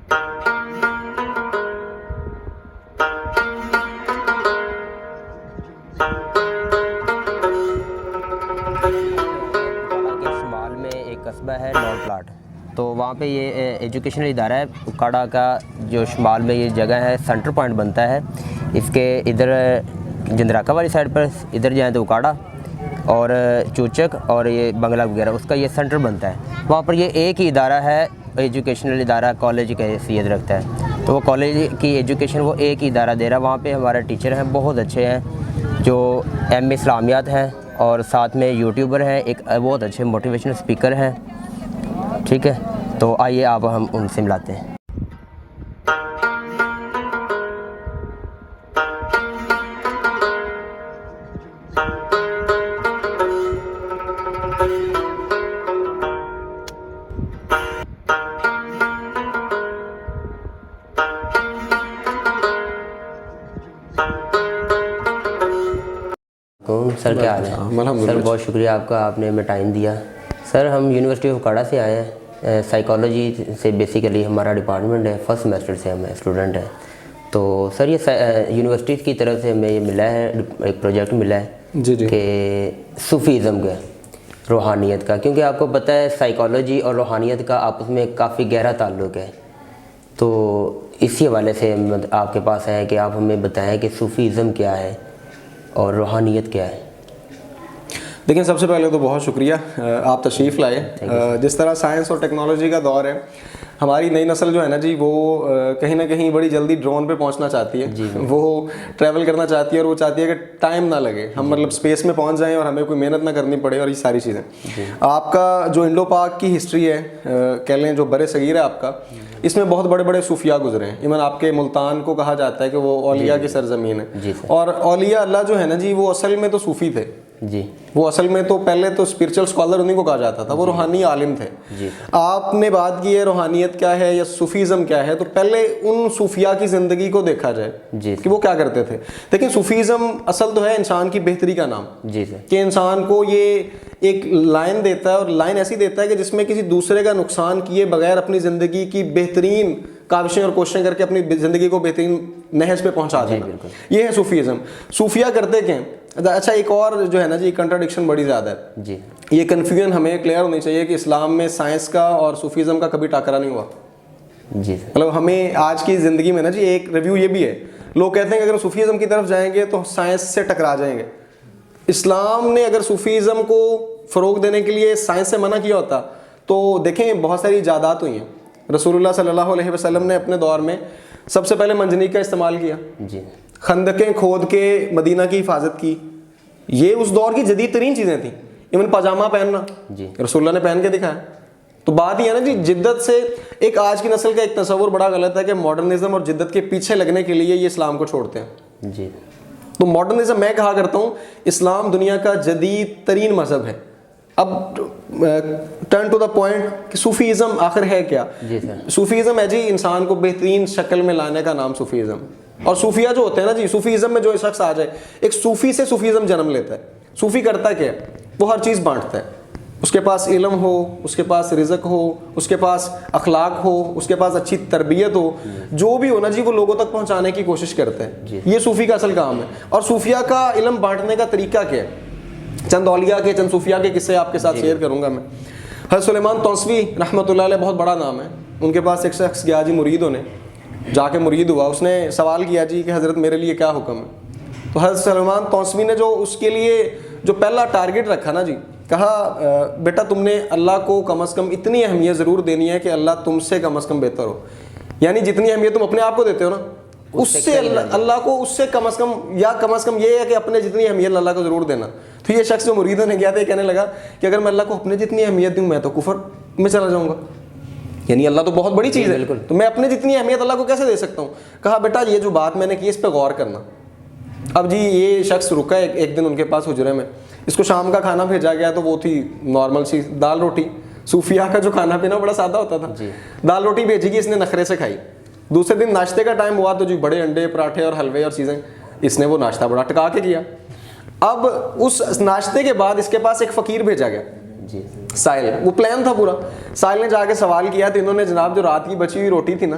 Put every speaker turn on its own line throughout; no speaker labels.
شمال میں ایک قصبہ ہے نور پلاٹ، تو وہاں پہ یہ ایجوکیشنل ادارہ ہے اکاڑا کا، جو شمال میں یہ جگہ ہے سینٹر پوائنٹ بنتا ہے اس کے ادھر جندراکا والی سائڈ پر، ادھر جائیں تو اکاڑا اور چوچک اور یہ بنگلہ وغیرہ، اس کا یہ سینٹر بنتا ہے۔ وہاں پر یہ ایک ہی ادارہ ہے ایجوکیشنل ادارہ، کالج کی حیثیت رکھتا ہے، تو وہ کالج کی ایجوکیشن وہ ایک ہی ادارہ دے رہا ہے۔ وہاں پہ ہمارے ٹیچر ہیں بہت اچھے ہیں، جو ایم اے اسلامیات ہیں اور ساتھ میں یوٹیوبر ہیں، ایک بہت اچھے موٹیویشنل اسپیکر ہیں، ٹھیک ہے۔ تو آئیے آپ ہم ان سے ملاتے ہیں۔ سر کیا حال ہے؟ سر بہت شکریہ آپ کا، آپ نے ہمیں ٹائم دیا۔ سر ہم یونیورسٹی آف اکاڑا سے آئے ہیں، سائیکالوجی سے بیسیکلی ہمارا ڈپارٹمنٹ ہے، فرسٹ سیمسٹر سے ہم اسٹوڈنٹ ہیں۔ تو سر یہ یونیورسٹی کی طرف سے ہمیں یہ ملا ہے، ایک پروجیکٹ ملا ہے کہ صوفیزم کا، روحانیت کا، کیونکہ آپ کو پتہ ہے سائیکالوجی اور روحانیت کا آپس میں کافی گہرا تعلق ہے، تو اسی حوالے سے آپ کے پاس آئے کہ آپ ہمیں بتائیں کہ صوفیزم کیا ہے اور روحانیت کیا ہے۔
دیکھیں، سب سے پہلے تو بہت شکریہ آپ تشریف لائے۔ جس طرح سائنس اور ٹیکنالوجی کا دور ہے، ہماری نئی نسل جو ہے نا جی، وہ کہیں نہ کہیں بڑی جلدی ڈرون پہ پہنچنا چاہتی ہے، وہ ٹریول کرنا چاہتی ہے، اور وہ چاہتی ہے کہ ٹائم نہ لگے، ہم مطلب اسپیس میں پہنچ جائیں اور ہمیں کوئی محنت نہ کرنی پڑے، اور یہ ساری چیزیں۔ آپ کا جو انڈو پاک کی ہسٹری ہے، کہہ لیں جو بر صغیر ہے آپ کا، اس میں بہت بڑے بڑے صوفیاء گزرے ہیں۔ ایون آپ کے ملتان کو کہا جاتا ہے کہ وہ اولیاء کی سرزمین ہے، اور اولیاء اللہ جو ہے نا جی، وہ اصل میں تو صوفی تھے جی، وہ اصل میں تو پہلے تو اسپرچل اسکالر انہیں کو کہا جاتا تھا، وہ روحانی عالم تھے۔ آپ نے بات کی ہے روحانیت کیا ہے یا صوفیزم کیا ہے، تو پہلے ان صوفیاء کی زندگی کو دیکھا جائے کہ وہ کیا کرتے تھے۔ لیکن صوفیزم اصل تو ہے انسان کی بہتری کا نام، کہ انسان کو یہ ایک لائن دیتا ہے، اور لائن ایسی دیتا ہے کہ جس میں کسی دوسرے کا نقصان کیے بغیر اپنی زندگی کی بہترین کاوشیں اور کوششیں کر کے اپنی زندگی کو بہترین نہج پہ پہنچا دینا، یہ ہے صوفیزم۔ صوفیہ کرتے کیا؟ اچھا، ایک اور جو ہے نا جی، کنٹراڈکشن بڑی زیادہ ہے جی، یہ کنفیوژن ہمیں کلیئر ہونی چاہیے کہ اسلام میں سائنس کا اور صوفیزم کا کبھی ٹاکرا نہیں ہوا جی۔ مطلب ہمیں آج کی زندگی میں نا جی ایک ریویو یہ بھی ہے، لوگ کہتے ہیں کہ اگر صوفیزم کی طرف جائیں گے تو سائنس سے ٹکرا جائیں گے۔ اسلام نے اگر صوفیزم کو فروغ دینے کے لیے سائنس سے منع کیا ہوتا تو دیکھیں بہت ساری ایجادات ہوئی ہیں۔ رسول اللہ صلی اللہ علیہ وسلم نے اپنے دور میں سب سے پہلے منجنیق کا استعمال کیا جی، خندقیں کھود کے مدینہ کی حفاظت کی، یہ اس دور کی جدید ترین چیزیں تھیں۔ ایون پاجامہ پہننا جی، رسول اللہ نے پہن کے دکھایا۔ تو بات یہ ہے نا جی، جدت سے ایک آج کی نسل کا ایک تصور بڑا غلط ہے کہ ماڈرنزم اور جدت کے پیچھے لگنے کے لیے یہ اسلام کو چھوڑتے ہیں جی۔ تو ماڈرنزم میں کہا کرتا ہوں اسلام دنیا کا جدید ترین مذہب ہے۔ اب ٹرن ٹو دا پوائنٹ کہ صوفیزم آخر ہے کیا؟ صوفیزم ہے جی انسان کو بہترین شکل میں لانے کا نام صوفیزم۔ اور صوفیہ جو ہوتے ہیں نا جی، صوفیزم میں جو شخص آ جائے، ایک صوفی سے صوفیزم جنم لیتا ہے۔ صوفی کرتا کیا ہے؟ وہ ہر چیز بانٹتا ہے، اس کے پاس علم ہو، اس کے پاس رزق ہو، اس کے پاس اخلاق ہو، اس کے پاس اچھی تربیت ہو، جو بھی ہو نا جی وہ لوگوں تک پہنچانے کی کوشش کرتا ہے۔ یہ صوفی کا اصل کام ہے۔ اور صوفیہ کا علم بانٹنے کا طریقہ کیا ہے؟ چند اولیاء کے، چند صوفیہ کے قصے آپ کے ساتھ شیئر کروں گا میں۔ حضرت سلیمان توسوی رحمۃ اللہ علیہ بہت بڑا نام ہے، ان کے پاس ایک شخص گیا جی مرید ہونے، جا کے مرید ہوا، اس نے سوال کیا جی کہ حضرت میرے لیے کیا حکم ہے؟ تو حضرت سلیمان توسوی نے جو اس کے لیے جو پہلا ٹارگٹ رکھا نا جی، کہا بیٹا تم نے اللہ کو کم از کم اتنی اہمیت ضرور دینی ہے کہ اللہ تم سے کم از کم بہتر ہو، یعنی جتنی اہمیت تم اپنے آپ کو دیتے ہو نا اس سے اللہ کو اس سے کم از کم، یا کم از کم یہ ہے کہ اپنے جتنی اہمیت اللہ کو ضرور دینا۔ تو یہ شخص جو مرید ہونے گیا تھا یہ کہنے لگا کہ اگر میں اللہ کو اپنے جتنی اہمیت دوں میں تو کفر میں چلا جاؤں گا، یعنی اللہ تو بہت بڑی چیز ہے، تو میں اپنے جتنی اہمیت اللہ کو کیسے دے سکتا ہوں؟ کہا بیٹا یہ جو بات میں نے کی اس پہ غور کرنا۔ اب جی یہ شخص رکا ایک دن ان کے پاس حجرے میں، اس کو شام کا کھانا بھیجا گیا تو وہ تھی نارمل سی دال روٹی، صوفیہ کا جو کھانا پینا بڑا سادہ ہوتا تھا، دال روٹی بھیجی گئی، اس نے نخرے سے کھائی۔ دوسرے دن ناشتے کا ٹائم ہوا تو جی بڑے انڈے پراٹھے اور حلوے اور چیزیں، اس نے وہ ناشتہ بڑا ٹکا کے کیا۔ اب اس ناشتے کے بعد اس کے پاس ایک فقیر بھیجا گیا
جی
ساحل وہ پلان تھا پورا. ساحل نے جا کے سوال کیا تو انہوں نے جناب جو رات کی بچی ہوئی روٹی تھی نا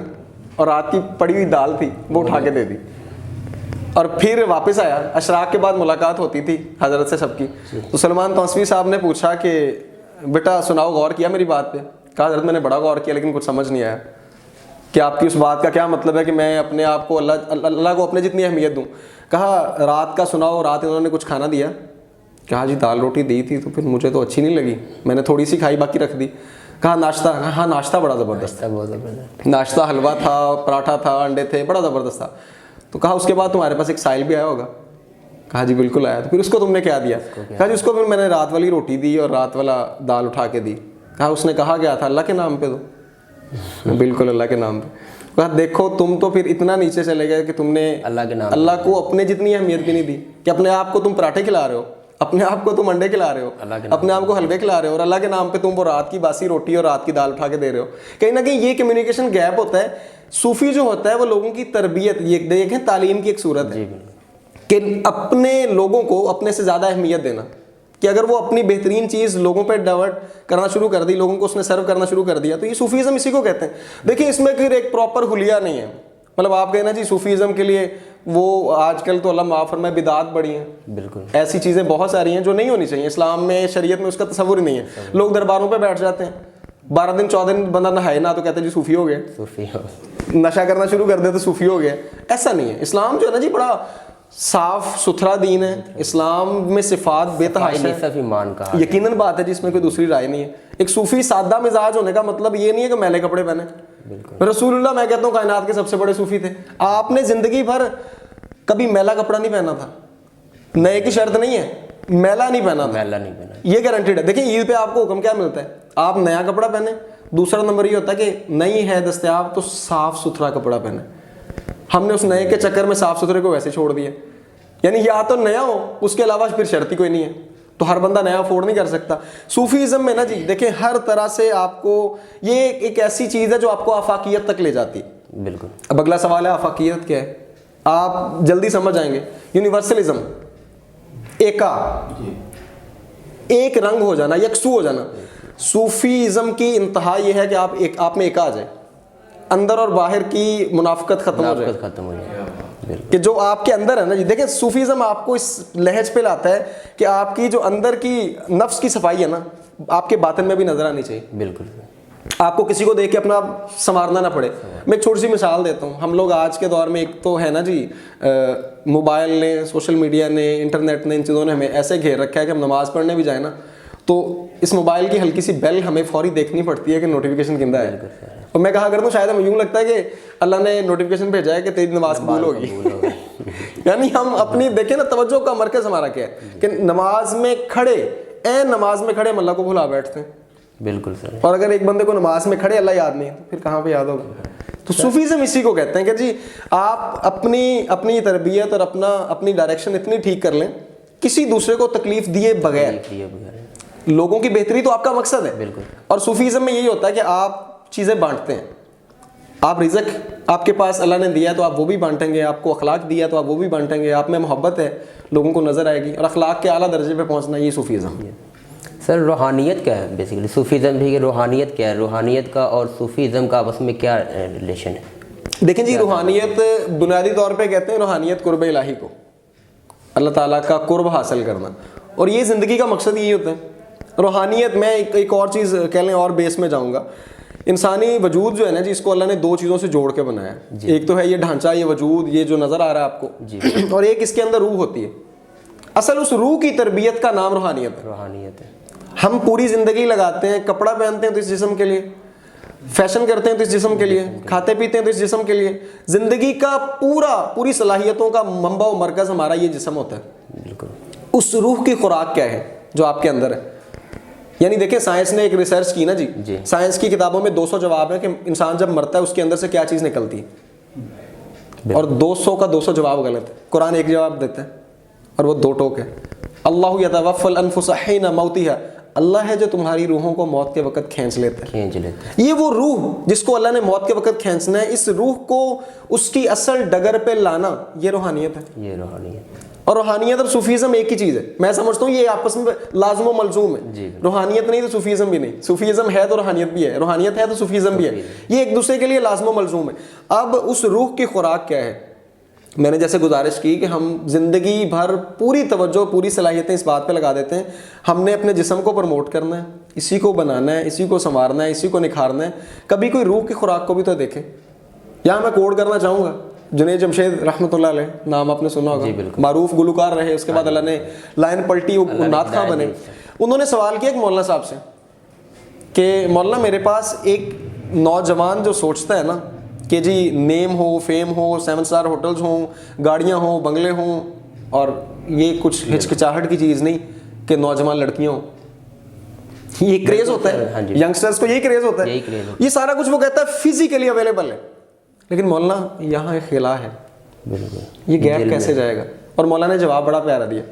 اور رات کی پڑی ہوئی دال تھی وہ اٹھا کے دے دی, اور پھر واپس آیا. اشراق کے بعد ملاقات ہوتی تھی حضرت سے سب کی. تو سلمان توسوی صاحب نے پوچھا کہ بیٹا سناؤ, غور کیا میری بات پہ؟ کہا حضرت میں نے بڑا غور کیا لیکن کچھ سمجھ نہیں آیا کہ آپ کی اس بات کا کیا مطلب ہے کہ میں اپنے آپ کو اللہ کو اپنے جتنی اہمیت دوں. کہا رات کا سناؤ, رات انہوں نے کچھ کھانا دیا؟ کہا جی دال روٹی دی تھی تو پھر مجھے تو اچھی نہیں لگی, میں نے تھوڑی سی کھائی باقی رکھ دی. کہا ناشتہ؟ ہاں ناشتہ بڑا زبردست تھا,
بہت زبردست.
ناشتہ حلوہ تھا, پراٹھا تھا, انڈے تھے, بڑا زبردست تھا. تو کہا اس کے بعد تمہارے پاس ایک سائل بھی آیا ہوگا؟ کہا جی بالکل آیا. تو پھر اس کو تم نے کیا دیا؟ کہا جی اس کو پھر میں نے رات والی روٹی دی اور رات والا دال اٹھا کے دی. کہا اس نے کہا کیا تھا؟ اللہ کے نام پہ دو. بالکل اللہ کے نام پہ. کہا دیکھو تم تو پھر اتنا نیچے چلے گئے کہ تم نے اللہ کو اپنے جتنی اہمیت بھی نہیں دی, کہ اپنے آپ کو تم پراٹھے کھلا رہے ہو, اپنے آپ کو تم انڈے کھلا رہے ہو, اپنے آپ کو حلوے کھلا رہے ہو, اور اللہ کے نام پہ تم وہ رات کی باسی روٹی اور رات کی دال اٹھا کے دے رہے ہو. کہیں نہ کہیں یہ کمیونیکیشن گیپ ہوتا ہے. صوفی جو ہوتا ہے وہ لوگوں کی تربیت, یہ دیکھیں تعلیم کی ایک صورت ہے کہ اپنے لوگوں کو اپنے سے زیادہ اہمیت دینا, کہ اگر وہ اپنی بہترین چیز لوگوں پہ ڈائیورٹ کرنا شروع کر دی, لوگوں کو اس نے سرو کرنا شروع کر دیا, تو یہ صوفیزم اسی کو کہتے ہیں. دیکھیں اس میں پھر ایک پراپر حلیہ نہیں ہے. مطلب آپ کہنا جی صوفیزم کے لیے وہ آج کل تو اللہ معاف فرمائے بدعات بڑی ہیں,
بالکل
ایسی چیزیں بہت ساری ہیں جو نہیں ہونی چاہیے. اسلام میں شریعت میں اس کا تصور ہی نہیں ہے. لوگ درباروں پہ بیٹھ جاتے ہیں, 12 دن 14 دن بندہ نہائے نہ تو کہتے ہیں جی صوفی ہو گئے,
صوفی ہو,
نشہ کرنا شروع کر دے تو صوفی ہو گیا. ایسا نہیں ہے. اسلام جو ہے نا جی بڑا صاف ستھرا دین ہے. اسلام میں صفات بے تحاشا ہے,
ایمان کا
یقیناً بات ہے جس میں کوئی دوسری رائے نہیں ہے. ایک صوفی سادہ مزاج ہونے کا مطلب یہ نہیں ہے کہ میلے کپڑے پہنے. رسول اللہ میں کہتا ہوں کائنات کے سب سے بڑے صوفی تھے. آپ نے زندگی بھر کبھی میلا کپڑا نہیں پہنا تھا. نئے کی شرط نہیں ہے, میلا نہیں پہنا تھا,
میلا نہیں پہنا,
یہ گارنٹیڈ ہے. دیکھیں عید پہ آپ کو حکم کیا ملتا ہے؟ آپ نیا کپڑا پہنے. دوسرا نمبر یہ ہوتا ہے کہ نئی ہے دستیاب تو صاف ستھرا کپڑا پہنے. ہم نے اس نئے کے چکر میں صاف ستھرے کو ویسے چھوڑ دیا. یعنی یا تو نیا ہو, اس کے علاوہ پھر شرط ہی کوئی نہیں ہے, تو ہر بندہ نیا افورڈ نہیں کر سکتا. صوفیزم میں نا جی دیکھیں ہر طرح سے آپ کو یہ ایک ایسی چیز ہے جو آپ کو آفاقیت تک لے جاتی.
بالکل.
اب اگلا سوال ہے آفاقیت کیا ہے, آپ جلدی سمجھ آئیں گے. یونیورسلزم, ایکا, ایک رنگ ہو جانا, یکسو ہو جانا. صوفیزم کی انتہا یہ ہے کہ آپ میں ایکا آ جائے, اندر اور باہر کی منافقت ختم ہو جائے, کہ جو آپ کے اندر ہے نا جی. دیکھیں صوفیزم آپ کو اس لہج پہ لاتا ہے کہ آپ کی جو اندر کی نفس کی صفائی ہے نا آپ کے باطن میں بھی نظر آنی چاہیے.
بالکل.
آپ کو کسی کو دیکھ کے اپنا سنوارنا نہ پڑے. میں ایک چھوٹی سی مثال دیتا ہوں. ہم لوگ آج کے دور میں ایک تو ہے نا جی موبائل نے, سوشل میڈیا نے, انٹرنیٹ نے, ان چیزوں نے ہمیں ایسے گھیر رکھا ہے کہ ہم نماز پڑھنے بھی جائیں نا تو اس موبائل کی ہلکی سی بیل ہمیں فوری دیکھنی پڑتی ہے کہ نوٹیفیکیشن کندہ ہے. اور میں کہا کرتا ہوں شاید ہمیں یوں لگتا ہے کہ اللہ نے نوٹیفیکیشن بھیجا ہے کہ تیری نماز قبول ہوگی. یعنی ہم اپنی دیکھیں نا توجہ کا مرکز ہمارا کیا ہے کہ نماز میں کھڑے, نماز میں کھڑے ہم اللہ کو بھلا بیٹھتے ہیں. بالکل سر. اور اگر ایک بندے کو نماز میں کھڑے اللہ یاد نہیں تو پھر کہاں پہ یاد ہوگا. تو صوفیزم اسی کو کہتے ہیں کہ جی آپ اپنی تربیت اور اپنی ڈائریکشن اتنی ٹھیک کر لیں کسی دوسرے کو تکلیف دیے بغیر. لوگوں کی بہتری تو آپ کا مقصد ہے. بالکل. اور صوفیزم میں یہی ہوتا ہے کہ آپ چیزیں بانٹتے ہیں. آپ رزق آپ کے پاس اللہ نے دیا تو آپ وہ بھی بانٹیں گے, آپ کو اخلاق دیا تو آپ وہ بھی بانٹیں گے, آپ میں محبت ہے لوگوں کو نظر آئے گی, اور اخلاق کے اعلیٰ درجے پہ پہنچنا یہ صوفیزم ہے.
سر روحانیت کیا ہے بیسیکلی؟ صوفیزم بھی کہ روحانیت کیا ہے, روحانیت کا اور صوفیزم کا آپس میں کیا ریلیشن ہے؟
دیکھیں جی روحانیت بنیادی طور پہ کہتے ہیں روحانیت قرب الہی کو, اللہ تعالیٰ کا قرب حاصل کرنا, اور یہ زندگی کا مقصد یہی ہوتا ہے. روحانیت میں ایک اور چیز کہہ لیں اور بیس میں جاؤں گا. انسانی وجود جو ہے نا جی اس کو اللہ نے دو چیزوں سے جوڑ کے بنایا ہے. ایک تو ہے یہ ڈھانچہ, یہ وجود, یہ جو نظر آ رہا ہے آپ کو, اور ایک اس کے اندر روح ہوتی ہے. اصل اس روح کی تربیت کا نام روحانیت ہے. روحانیت ہے. ہم پوری زندگی لگاتے ہیں, کپڑا پہنتے ہیں تو اس جسم کے لیے, فیشن کرتے ہیں تو اس جسم کے لیے, کھاتے پیتے ہیں تو اس جسم کے لیے. زندگی کا پوری صلاحیتوں کا منبع و مرکز ہمارا یہ جسم ہوتا ہے. بالکل. اس روح کی خوراک کیا ہے جو آپ کے اندر ہے؟ یعنی دیکھیں سائنس نے ایک ریسرچ کی نا جی, سائنس کی کتابوں میں 200 جواب ہیں کہ انسان جب مرتا ہے اس کے اندر سے کیا چیز نکلتی ہے, اور 200 کا 200 جواب غلط ہے. قرآن ایک جواب دیتا ہے اور وہ 2 ٹوک ہے. اللہ یتوفی الانفس حین موتها, اللہ ہے جو تمہاری روحوں کو موت کے وقت کھینچ لیتا ہے. یہ وہ روح جس کو اللہ نے موت کے وقت کھینچنا ہے, اس روح کو اس کی اصل ڈگر پہ لانا, یہ روحانیت ہے. یہ روحانیت. اور روحانیت اور صوفیزم ایک ہی چیز ہے. میں سمجھتا ہوں یہ آپس میں لازم و ملزوم ہے. روحانیت نہیں تو صوفیزم بھی نہیں, صوفیزم ہے تو روحانیت بھی ہے, روحانیت ہے تو صوفیزم بھی ہے. یہ ایک دوسرے کے لیے لازم و ملزوم ہے. اب اس روح کی خوراک کیا ہے؟ میں نے جیسے گزارش کی کہ ہم زندگی بھر پوری توجہ, پوری صلاحیتیں اس بات پہ لگا دیتے ہیں ہم نے اپنے جسم کو پروموٹ کرنا ہے, اسی کو بنانا ہے, اسی کو سنوارنا ہے, اسی کو نکھارنا ہے. کبھی کوئی روح کی خوراک کو بھی تو دیکھیں. یہاں میں کوٹ کرنا چاہوں گا جنید جمشید رحمۃ اللہ علیہ, نام آپ نے سنا ہوگا, معروف گلوکار رہے, اس کے بعد اللہ نے لائن پلٹی, نعت خواں بنے. انہوں نے سوال کیا ایک مولانا صاحب سے کہ مولانا میرے پاس ایک نوجوان جو سوچتا ہے نا کہ جی نیم ہو, فیم ہو, 7 اسٹار ہوٹلز ہوں, گاڑیاں ہوں, بنگلے ہوں, اور یہ کچھ ہچکچاہٹ کی چیز نہیں کہ نوجوان لڑکیاں ہوں, یہ کریز ہوتا ہے ینگسٹرز کو, یہی کریز ہوتا ہے, یہ سارا کچھ وہ کہتا ہے فزیکلی اویلیبل ہے. لیکن مولانا یہاں ایک خلا ہے, یہ گیپ کیسے جائے گا؟ اور مولانا نے جواب بڑا پیارا دیا.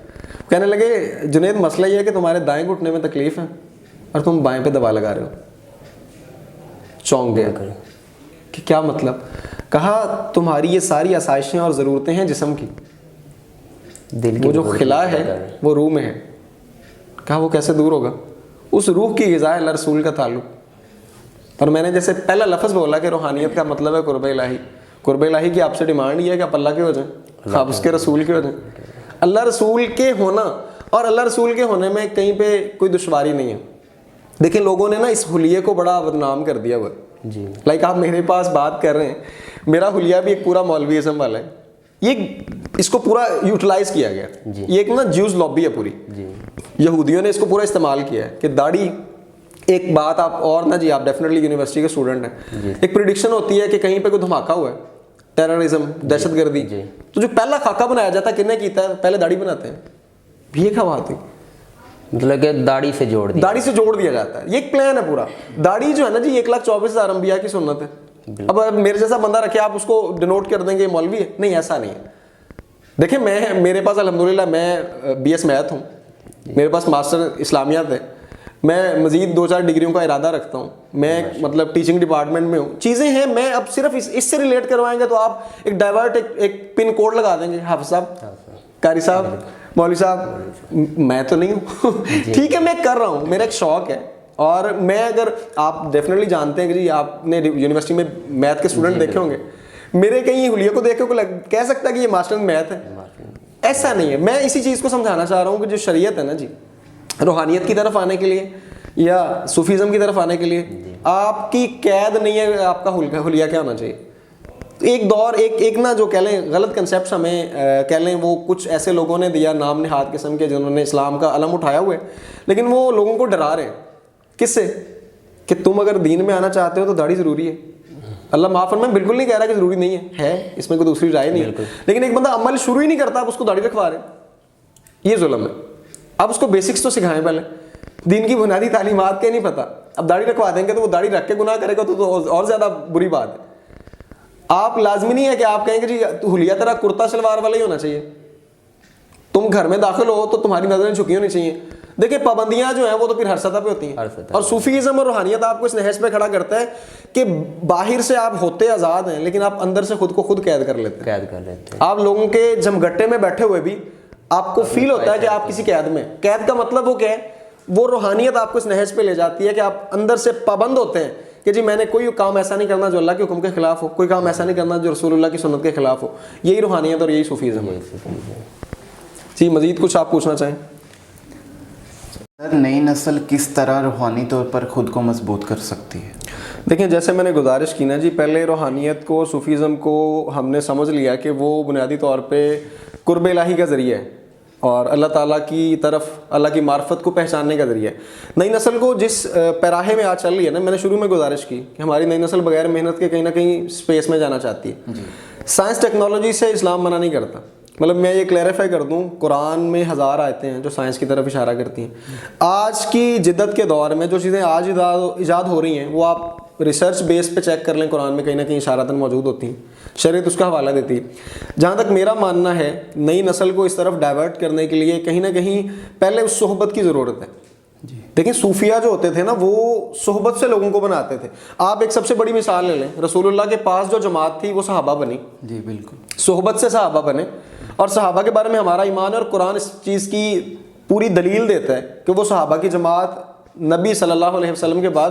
کہنے لگے جنید مسئلہ یہ ہے کہ تمہارے دائیں گھٹنے میں تکلیف ہے اور تم بائیں پہ دبا لگا رہے ہو. چونک گیا کہ کیا مطلب؟ کہا تمہاری یہ ساری آسائشیں اور ضرورتیں ہیں جسم کی, وہ جو خلا ہے وہ روح میں ہے. کہا وہ کیسے دور ہوگا؟ اس روح کی غذا اللہ رسول کا تعلق. اور میں نے جیسے پہلا لفظ بولا کہ روحانیت کا مطلب ہے قرب الہی. قرب الہی کی آپ سے ڈیمانڈ یہ ہے کہ آپ اللہ کے ہو جائیں, آپ اس کے رسول کے ہو جائیں. اللہ رسول کے ہونا اور اللہ رسول کے ہونے میں کہیں پہ کوئی دشواری نہیں ہے. دیکھیں لوگوں نے نا اس حلیے کو بڑا بدنام کر دیا ہوا جی. لائک آپ میرے پاس بات کر رہے ہیں, میرا حلیہ بھی ایک پورا مولویزم والا ہے. یہ اس کو پورا یوٹیلائز کیا گیا. یہ ایک نا جیوز لابی ہے پوری, یہودیوں نے اس کو پورا استعمال کیا ہے کہ داڑھی. ایک بات آپ اور نا جی, آپ ڈیفینیٹلی یونیورسٹی کے اسٹوڈنٹ ہیں, ایک پریڈکشن ہوتی ہے کہ کہیں پہ کوئی دھماکہ ہوا ہے, ٹیررزم, دہشت گردی, تو جو پہلا خاکہ بنایا جاتا ہے کن نے کیتا ہے؟ پہلے داڑھی بناتے ہیں. یہ کیا بات ہے؟
مطلب کہ داڑھی سے جوڑ
دیا جاتا ہے. یہ ایک پلان ہے پورا. داڑھی جو ہے نا جی 1,24,000 انبیاء کی سنت ہے. اب میرے جیسا بندہ رکھے آپ اس کو ڈینوٹ کر دیں گے مولوی ہے, نہیں ایسا نہیں ہے. دیکھیں میرے پاس الحمدللہ میں BS میتھ ہوں, میرے پاس ماسٹر اسلامیات ہے, میں مزید 2-4 ڈگریوں کا ارادہ رکھتا ہوں, میں مطلب ٹیچنگ ڈپارٹمنٹ میں ہوں, چیزیں ہیں. میں اب صرف اس سے ریلیٹ کروائیں گے تو آپ ایک ڈائیورٹ ایک پن کوڈ لگا دیں گے, حافظ صاحب, قاری صاحب, مولوی صاحب. میں تو نہیں ہوں ٹھیک ہے, میں کر رہا ہوں, میرا ایک شوق ہے. اور میں اگر آپ ڈیفینیٹلی جانتے ہیں کہ جی آپ نے یونیورسٹی میں میتھ کے اسٹوڈنٹ دیکھے ہوں گے, میرے کہیں حلیے کو دیکھ کے کہہ سکتا ہے کہ یہ ماسٹر میتھ ہے, ایسا نہیں ہے. میں اسی چیز کو سمجھانا چاہ رہا ہوں کہ جو شریعت ہے نا جی, روحانیت کی طرف آنے کے لیے یا صوفیزم کی طرف آنے کے لیے آپ کی قید نہیں ہے آپ کا حلیہ کیا ہونا چاہیے. ایک دور ایک نا جو کہہ لیں غلط کنسیپٹس ہمیں کہہ لیں وہ کچھ ایسے لوگوں نے دیا نام نہاد قسم کے جنہوں نے اسلام کا علم اٹھایا ہوا ہے, لیکن وہ لوگوں کو ڈرا رہے ہیں. کس سے؟ کہ تم اگر دین میں آنا چاہتے ہو تو داڑھی ضروری ہے. اللہ معاف فرمائے, بالکل نہیں کہہ رہا کہ ضروری نہیں ہے, اس میں کوئی دوسری رائے نہیں ہے, لیکن ایک بندہ عمل شروع ہی نہیں کرتا آپ اس کو داڑھی رکھوا رہے ہیں, یہ ظلم ہے. اب اس کو بیسکس تو سکھائیں, پہلے دین کی بنیادی تعلیمات کے نہیں پتہ, اب داڑھی رکھوا دیں گے تو وہ داڑھی رکھ کے گناہ کرے گا تو اور زیادہ بری بات ہے. آپ لازمی نہیں ہے کہ آپ کہیں کہ جی حلیہ تیرا کرتا شلوار والا ہی ہونا چاہیے, تم گھر میں داخل ہو تو تمہاری نظریں جھکی ہونی چاہیے. دیکھیں پابندیاں جو ہیں وہ تو پھر ہر سطح پہ ہوتی ہیں, اور صوفیزم اور روحانیت آپ کو اس نہج پہ کھڑا کرتا ہے کہ باہر سے آپ ہوتے آزاد ہیں لیکن آپ اندر سے خود کو خود قید کر لیتے ہیں. آپ لوگوں کے جمگٹے میں بیٹھے ہوئے بھی آپ کو فیل ہوتا ہے کہ آپ کسی قید میں. قید کا مطلب وہ کیا ہے؟ وہ روحانیت آپ کو اس نہج پہ لے جاتی ہے کہ آپ اندر سے پابند ہوتے ہیں کہ جی میں نے کوئی کام ایسا نہیں کرنا جو اللہ کے حکم کے خلاف ہو, کوئی کام ایسا نہیں کرنا جو رسول اللہ کی سنت کے خلاف ہو. یہی روحانیت اور یہی صوفیزم ہے. جی مزید کچھ آپ پوچھنا چاہیں؟
نئی نسل کس طرح روحانی طور پر خود کو مضبوط کر سکتی ہے؟
دیکھیں جیسے میں نے گزارش کی نا جی, پہلے روحانیت کو, صوفیزم کو ہم نے سمجھ لیا کہ وہ بنیادی طور پہ قرب الہی کا ذریعہ ہے اور اللہ تعالیٰ کی طرف اللہ کی معرفت کو پہچاننے کا ذریعہ ہے. نئی نسل کو جس پیراہے میں آج چل رہی ہے نا, میں نے شروع میں گزارش کی کہ ہماری نئی نسل بغیر محنت کے کہیں نہ کہیں اسپیس میں جانا چاہتی ہے. سائنس ٹیکنالوجی سے اسلام منع نہیں کرتا. مطلب میں یہ کلیریفائی کر دوں, قرآن میں 1000 آیتیں ہیں جو سائنس کی طرف اشارہ کرتی ہیں. آج کی جدت کے دور میں جو چیزیں آج ایجاد ہو رہی ہیں وہ آپ ریسرچ بیس پہ چیک کر لیں, قرآن میں کہیں نہ کہیں اشارتاً موجود ہوتی ہیں, شریعت اس کا حوالہ دیتی ہے. جہاں تک میرا ماننا ہے نئی نسل کو اس طرف ڈائیورٹ کرنے کے لیے کہیں نہ کہیں پہلے اس صحبت کی ضرورت ہے. دیکھیں صوفیہ جو ہوتے تھے نا وہ صحبت سے لوگوں کو بناتے تھے. آپ ایک سب سے بڑی مثال لے لیں, رسول اللہ کے پاس جو جماعت تھی وہ صحابہ بنی.
جی بالکل,
صحبت سے صحابہ بنے. اور صحابہ کے بارے میں ہمارا ایمان ہے, اور قرآن اس چیز کی پوری دلیل دیتا ہے کہ وہ صحابہ کی جماعت نبی صلی اللہ علیہ وسلم کے بعد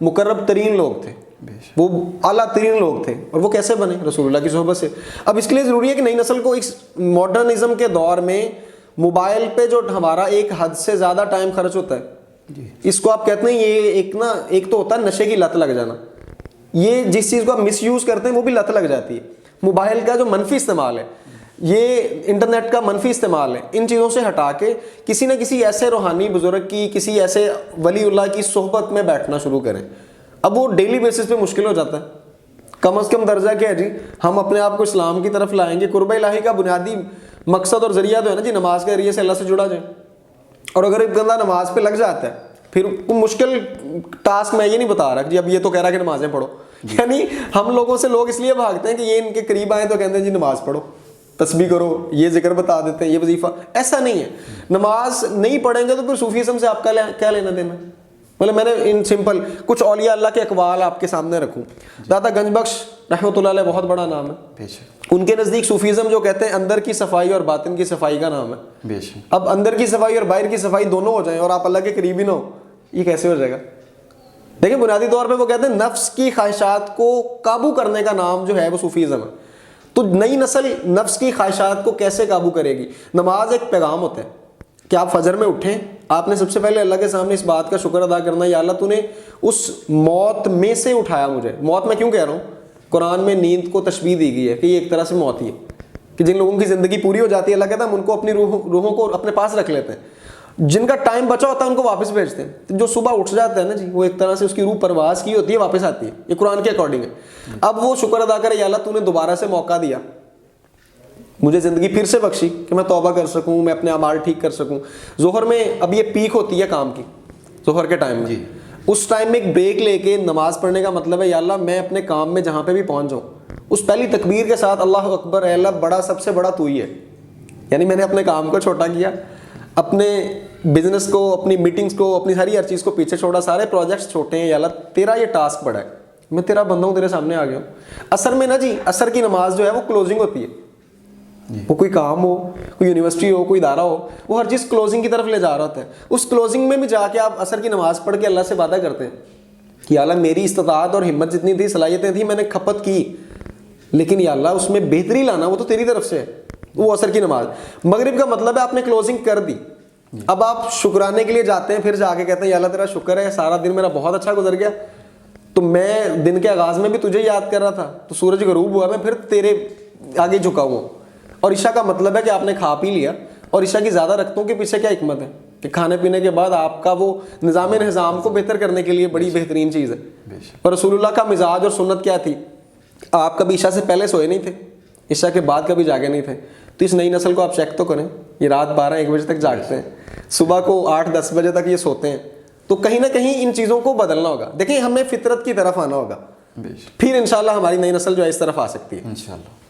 مقرب ترین لوگ تھے, وہ اعلیٰ ترین لوگ تھے, اور وہ کیسے بنے؟ رسول اللہ کی صحبت سے. اب اس کے لیے ضروری ہے کہ نئی نسل کو اس ماڈرنزم کے دور میں موبائل پہ جو ہمارا ایک حد سے زیادہ ٹائم خرچ ہوتا ہے, اس کو آپ کہتے ہیں یہ ایک تو ہوتا ہے نشے کی لت لگ جانا, یہ جس چیز کو آپ مس یوز کرتے ہیں وہ بھی لت لگ جاتی ہے. موبائل کا جو منفی استعمال ہے, یہ انٹرنیٹ کا منفی استعمال ہے, ان چیزوں سے ہٹا کے کسی نہ کسی ایسے روحانی بزرگ کی, کسی ایسے ولی اللہ کی صحبت میں بیٹھنا شروع کریں. اب وہ ڈیلی بیسس پہ مشکل ہو جاتا ہے. کم از کم درجہ کیا ہے جی, ہم اپنے آپ کو اسلام کی طرف لائیں گے. قرب الہی کا بنیادی مقصد اور ذریعہ تو ہے نا جی, نماز کے ذریعے سے اللہ سے جڑا جائے. اور اگر ایک بندہ نماز پہ لگ جاتا ہے, پھر مشکل ٹاسک میں یہ نہیں بتا رہا جی اب یہ تو کہہ رہا کہ نمازیں پڑھو. یعنی ہم لوگوں سے لوگ اس لیے بھاگتے ہیں کہ یہ ان کے قریب آئیں تو کہتے ہیں جی نماز پڑھو, تسبیح کرو, یہ ذکر بتا دیتے ہیں, یہ وظیفہ. ایسا نہیں ہے. نماز نہیں پڑھیں گے تو پھر صوفیزم سے آپ کا کیا لینا دینا؟ مطلب میں نے ان سمپل کچھ اولیاء اللہ کے اقوال آپ کے سامنے رکھوں. داتا گنج بخش رحمۃ اللہ علیہ بہت بڑا نام ہے. ان کے نزدیک صوفیزم جو کہتے ہیں اندر کی صفائی اور باطن کی صفائی کا نام ہے. اب اندر کی صفائی اور باہر کی صفائی دونوں ہو جائیں اور آپ اللہ کے قریب ہی نہ ہو, یہ کیسے ہو جائے گا؟ دیکھیں بنیادی طور پہ وہ کہتے ہیں نفس کی خواہشات کو قابو کرنے کا نام جو ہے وہ صوفیزم ہے. تو نئی نسل نفس کی خواہشات کو کیسے قابو کرے گی؟ نماز ایک پیغام ہوتا ہے کہ آپ فجر میں اٹھیں, آپ نے سب سے پہلے اللہ کے سامنے اس بات کا شکر ادا کرنا ہے, یا اللہ تو نے اس موت میں سے اٹھایا مجھے. موت میں کیوں کہہ رہا ہوں؟ قرآن میں نیند کو تشبیہ دی گئی ہے کہ یہ ایک طرح سے موت ہی ہے, کہ جن لوگوں کی زندگی پوری ہو جاتی ہے اللہ کہتا ہے ہم ان کو اپنی روحوں کو اپنے پاس رکھ لیتے ہیں. جن کا ٹائم بچا ہوتا ہے ان کو واپس بھیجتے ہیں. جو صبح اٹھ جاتا ہے نا جی, وہ ایک طرح سے اس کی روح پرواز کی ہوتی ہے, واپس آتی ہے. یہ قرآن کے اکارڈنگ ہے. اب وہ شکر ادا کرے, یا اللہ تو نے دوبارہ سے موقع دیا, مجھے زندگی پھر سے بخشی کہ میں توبہ کر سکوں, میں اپنے اعمال ٹھیک کر سکوں. ظہر میں اب یہ پیک ہوتی ہے کام کی, ظہر کے ٹائم میں, اس ٹائم میں ایک بریک لے کے نماز پڑھنے کا مطلب ہے یا اللہ میں اپنے کام میں جہاں پہ بھی پہنچ جاؤں اس پہلی تکبیر کے ساتھ اللہ اکبر, اے اللہ بڑا سب سے بڑا تو ہی ہے. یعنی میں نے اپنے کام کو چھوٹا کیا, اپنے بزنس کو, اپنی میٹنگز کو, اپنی ساری ہر چیز کو پیچھے چھوڑا, سارے پروجیکٹس چھوٹے ہیں, یا اللہ تیرا یہ ٹاسک بڑا ہے, میں تیرا بندہ ہوں, تیرے سامنے آ گیا ہوں. اثر میں نا جی, اثر کی نماز جو ہے وہ کلوزنگ ہوتی ہے. وہ کوئی کام ہو, کوئی یونیورسٹی ہو, کوئی ادارہ ہو, وہ ہر چیز کلوزنگ کی طرف لے جا رہا ہوتا ہے. اس کلوزنگ میں بھی جا کے آپ اثر کی نماز پڑھ کے اللہ سے وعدہ کرتے ہیں کہ یا اللہ میری استطاعت اور ہمت جتنی تھی, صلاحیتیں تھیں, میں نے کھپت کی, لیکن یا اللہ اس میں بہتری لانا وہ تو تیری طرف سے ہے. وہ اثر کی نماز. مغرب کا مطلب ہے آپ نے کلوزنگ کر دی, اب آپ شکرانے کے لیے جاتے ہیں, پھر جا کے کہتے ہیں یا اللہ تیرا شکر ہے, سارا دن میرا بہت اچھا گزر گیا, تو میں دن کے آغاز میں بھی تجھے یاد کر رہا تھا, تو سورج غروب ہوا, میں پھر تیرے آگے جھکا ہوں. اور عشاء کا مطلب ہے کہ آپ نے کھا پی لیا, اور عشاء کی زیادہ رکھتوں کے پیچھے کیا حکمت ہے کہ کھانے پینے کے بعد آپ کا وہ نظام کو بہتر کرنے کے لیے بڑی بہترین چیز ہے. اور رسول اللہ کا مزاج اور سنت کیا تھی, آپ کبھی عشاء سے پہلے سوئے نہیں تھے, عشاء کے بعد کبھی جاگے نہیں تھے. تو اس نئی نسل کو آپ چیک تو کریں, یہ رات 12-1 بجے تک جاگتے ہیں, صبح کو 8-10 بجے تک یہ سوتے ہیں, تو کہیں نہ کہیں ان چیزوں کو بدلنا ہوگا. دیکھیں ہمیں فطرت کی طرف آنا ہوگا, پھر انشاءاللہ ہماری نئی نسل جو ہے اس طرف آ سکتی ہے
انشاءاللہ.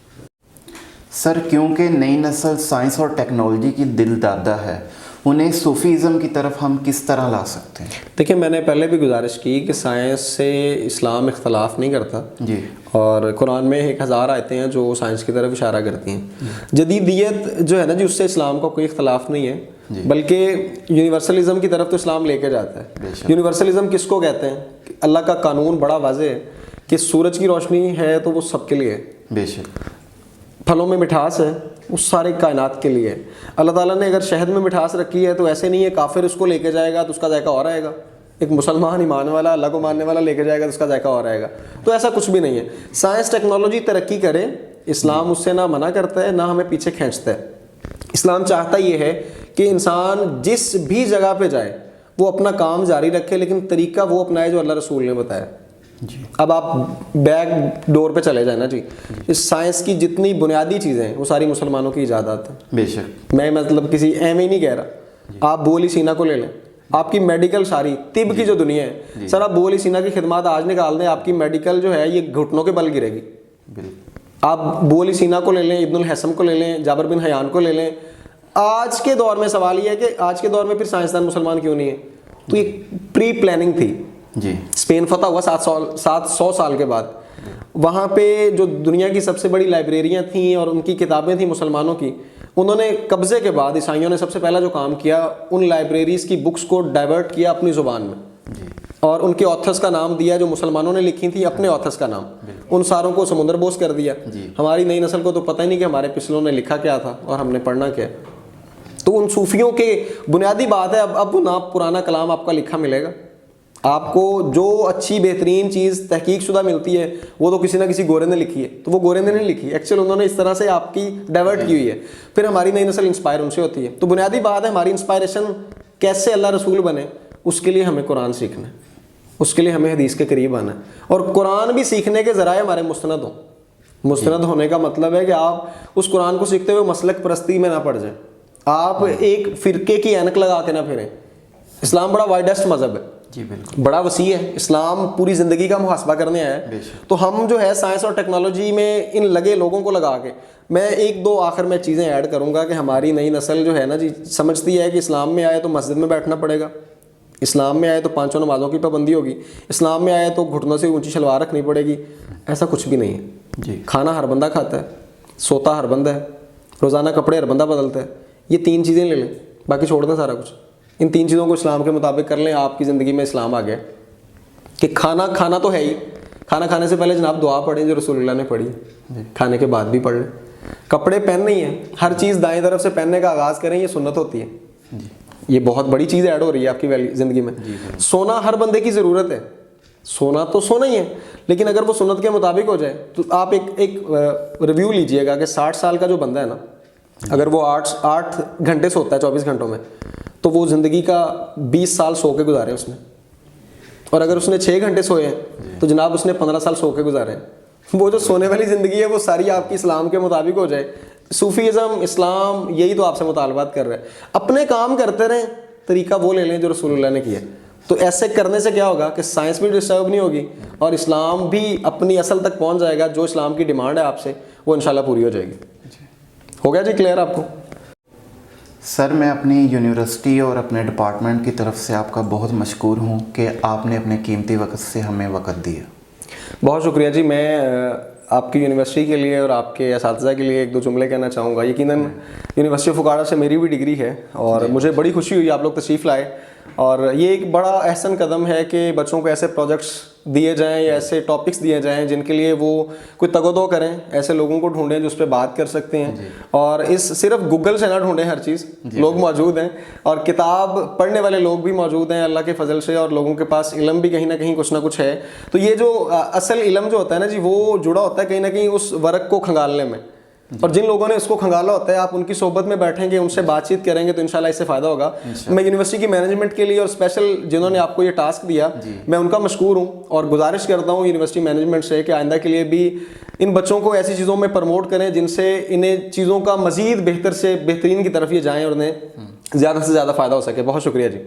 سر کیونکہ نئی نسل سائنس اور ٹیکنالوجی کی دل دادا ہے, انہیں صوفیزم کی طرف ہم کس طرح لا سکتے ہیں؟
دیکھیں میں نے پہلے بھی گزارش کی کہ سائنس سے اسلام اختلاف نہیں کرتا جی, اور قرآن میں 1000 آیتیں ہیں جو سائنس کی طرف اشارہ کرتی ہیں. جدیدیت جو ہے نا جی, اس سے اسلام کا کوئی اختلاف نہیں ہے, بلکہ یونیورسلزم کی طرف تو اسلام لے کے جاتا ہے. یونیورسلزم کس کو کہتے ہیں؟ اللہ کا قانون بڑا واضح ہے کہ سورج کی روشنی ہے تو وہ سب کے لیے,
بے شک.
پھلوں میں مٹھاس ہے وہ سارے کائنات کے لیے. اللہ تعالیٰ نے اگر شہد میں مٹھاس رکھی ہے تو ایسے نہیں ہے کافر اس کو لے کے جائے گا تو اس کا ذائقہ اور آئے گا, ایک مسلمان ایمان والا اللہ کو ماننے والا لے کے جائے گا تو اس کا ذائقہ اور آئے گا. تو ایسا کچھ بھی نہیں ہے. سائنس ٹیکنالوجی ترقی کرے, اسلام اس سے نہ منع کرتا ہے نہ ہمیں پیچھے کھینچتا ہے. اسلام چاہتا یہ ہے کہ انسان جس بھی جگہ پہ جائے وہ اپنا کام جاری رکھے, لیکن طریقہ وہ اپنائے جو اللہ رسول نے بتایا جی. اب آپ بیک ڈور پہ چلے جائیں نا جی, اس سائنس کی جتنی بنیادی چیزیں ہیں وہ ساری مسلمانوں کی ایجادات ہیں.
بے شک.
میں مطلب کسی ایم ہی نہیں کہہ رہا. آپ بولی سینا کو لے لیں, آپ کی میڈیکل ساری طب کی جو دنیا ہے سر, آپ بولی سینا کی خدمات آج نکال دیں, آپ کی میڈیکل جو ہے یہ گھٹنوں کے بل گرے گی. آپ بولی سینا کو لے لیں, ابن الحسم کو لے لیں, جابر بن حیان کو لے لیں. آج کے دور میں سوال یہ ہے کہ آج کے دور میں پھر سائنسدان مسلمان کیوں نہیں ہے؟ تو یہ پری پلاننگ تھی جی. اسپین فتح ہوا 700 سال کے بعد, وہاں پہ جو دنیا کی سب سے بڑی لائبریریاں تھیں اور ان کی کتابیں تھیں مسلمانوں کی, انہوں نے قبضے کے بعد عیسائیوں نے سب سے پہلا جو کام کیا, ان لائبریریز کی بکس کو ڈائیورٹ کیا اپنی زبان میں, اور ان کے آتھرز کا نام دیا جو مسلمانوں نے لکھی تھی, اپنے آتھرز کا نام, ان ساروں کو سمندر بوس کر دیا. ہماری نئی نسل کو تو پتہ ہی نہیں کہ ہمارے پچھلوں نے لکھا کیا تھا اور ہم نے پڑھنا کیا. تو ان صوفیوں کے بنیادی بات ہے, اب نہ پرانا کلام آپ کا لکھا ملے گا آپ کو. جو اچھی بہترین چیز تحقیق شدہ ملتی ہے وہ تو کسی نہ کسی گورے نے لکھی ہے, تو وہ گورے نے نہیں لکھی, ایکچوئل انہوں نے اس طرح سے آپ کی ڈائیورٹ کی ہوئی ہے. پھر ہماری نئی نسل انسپائر ان سے ہوتی ہے. تو بنیادی بات ہے ہماری انسپائریشن کیسے اللہ رسول بنے, اس کے لیے ہمیں قرآن سیکھنا ہے, اس کے لیے ہمیں حدیث کے قریب آنا ہے. اور قرآن بھی سیکھنے کے ذرائع ہمارے مستند ہوں. مستند ہونے کا مطلب ہے کہ آپ اس قرآن کو سیکھتے ہوئے مسلک پرستی میں نہ پڑ جائیں, آپ ایک فرقے کی اینک لگا کے نہ پھریں. اسلام بڑا وائڈسٹ مذہب ہے,
جی بالکل,
بڑا وسیع ہے. اسلام پوری زندگی کا محاسبہ کرنے آیا ہے. تو ہم جو ہے سائنس اور ٹیکنالوجی میں ان لگے لوگوں کو لگا کے, میں ایک دو آخر میں چیزیں ایڈ کروں گا کہ ہماری نئی نسل جو ہے نا جی سمجھتی ہے کہ اسلام میں آئے تو مسجد میں بیٹھنا پڑے گا, اسلام میں آئے تو 5 نمازوں کی پابندی ہوگی, اسلام میں آئے تو گھٹنوں سے اونچی شلوار رکھنی پڑے گی. ایسا کچھ بھی نہیں ہے.
جی,
کھانا ہر بندہ کھاتا ہے, سوتا ہر بندہ ہے, روزانہ کپڑے ہر بندہ بدلتا ہے. یہ 3 چیزیں لے لیں, باقی چھوڑ دیں سارا کچھ. ان 3 چیزوں کو اسلام کے مطابق کر لیں, آپ کی زندگی میں اسلام آ گیا. کہ کھانا تو ہے ہی, کھانا کھانے سے پہلے جناب دعا پڑھیں جو رسول اللہ نے پڑھی, کھانے کے بعد بھی پڑھ لیں. کپڑے پہننے ہی ہیں, ہر چیز دائیں طرف سے پہننے کا آغاز کریں, یہ سنت ہوتی ہے. یہ بہت بڑی چیز ایڈ ہو رہی ہے آپ کی زندگی میں. سونا ہر بندے کی ضرورت ہے, سونا تو سونا ہی ہے, لیکن اگر وہ سنت کے مطابق ہو جائے تو آپ ایک ریویو لیجئے گا کہ 60 سال کا جو بندہ ہے نا, اگر وہ 8 گھنٹے سوتا ہے 24 گھنٹوں میں, تو وہ زندگی کا 20 سال سو کے گزارے اس نے. اور اگر اس نے 6 گھنٹے سوئے ہیں تو جناب اس نے 15 سال سو کے گزارے ہیں. وہ جو سونے والی زندگی ہے وہ ساری آپ کی اسلام کے مطابق ہو جائے. صوفیزم, اسلام یہی تو آپ سے مطالبات کر رہے ہیں. اپنے کام کرتے رہیں, طریقہ وہ لے لیں جو رسول اللہ نے کیا. تو ایسے کرنے سے کیا ہوگا کہ سائنس بھی ڈسٹرب نہیں ہوگی اور اسلام بھی اپنی اصل تک پہنچ جائے گا. جو اسلام کی ڈیمانڈ ہے آپ سے وہ انشاءاللہ پوری ہو جائے گی. ہو گیا جی کلیئر آپ کو؟
سر میں اپنی یونیورسٹی اور اپنے ڈپارٹمنٹ کی طرف سے آپ کا بہت مشکور ہوں کہ آپ نے اپنے قیمتی وقت سے ہمیں وقت دیا.
بہت شکریہ جی. میں آپ کی یونیورسٹی کے لیے اور آپ کے اساتذہ کے لیے 1-2 جملے کہنا چاہوں گا. یقیناً یونیورسٹی آف فغاڑہ سے میری بھی ڈگری ہے اور مجھے بڑی خوشی ہوئی آپ لوگ تشریف لائے, اور یہ ایک بڑا احسن قدم ہے کہ بچوں کو ایسے پروجیکٹس دیے جائیں یا ایسے ٹاپکس دیے جائیں جن کے لیے وہ کوئی تگ و دو کریں. ایسے لوگوں کو ڈھونڈیں جو اس پہ بات کر سکتے ہیں, اور اس صرف گوگل سے نہ ڈھونڈیں, ہر چیز لوگ موجود ہیں اور کتاب پڑھنے والے لوگ بھی موجود ہیں اللہ کے فضل سے, اور لوگوں کے پاس علم بھی کہیں نہ کہیں کچھ نہ کچھ ہے. تو یہ جو اصل علم جو ہوتا ہے نا جی, وہ جڑا ہوتا ہے کہیں نہ کہیں اس ورق کو کھنگالنے میں, اور جن لوگوں نے اس کو کھنگالا ہوتا ہے آپ ان کی صحبت میں بیٹھیں گے, ان سے بات چیت کریں گے تو انشاءاللہ اس سے فائدہ ہوگا. میں یونیورسٹی کی مینجمنٹ کے لیے اور اسپیشل جنہوں نے آپ کو یہ ٹاسک دیا, میں ان کا مشکور ہوں, اور گزارش کرتا ہوں یونیورسٹی مینجمنٹ سے کہ آئندہ کے لیے بھی ان بچوں کو ایسی چیزوں میں پروموٹ کریں جن سے انہیں چیزوں کا مزید بہتر سے بہترین کی طرف یہ جائیں اور انہیں زیادہ سے زیادہ فائدہ ہو سکے. بہت شکریہ جی.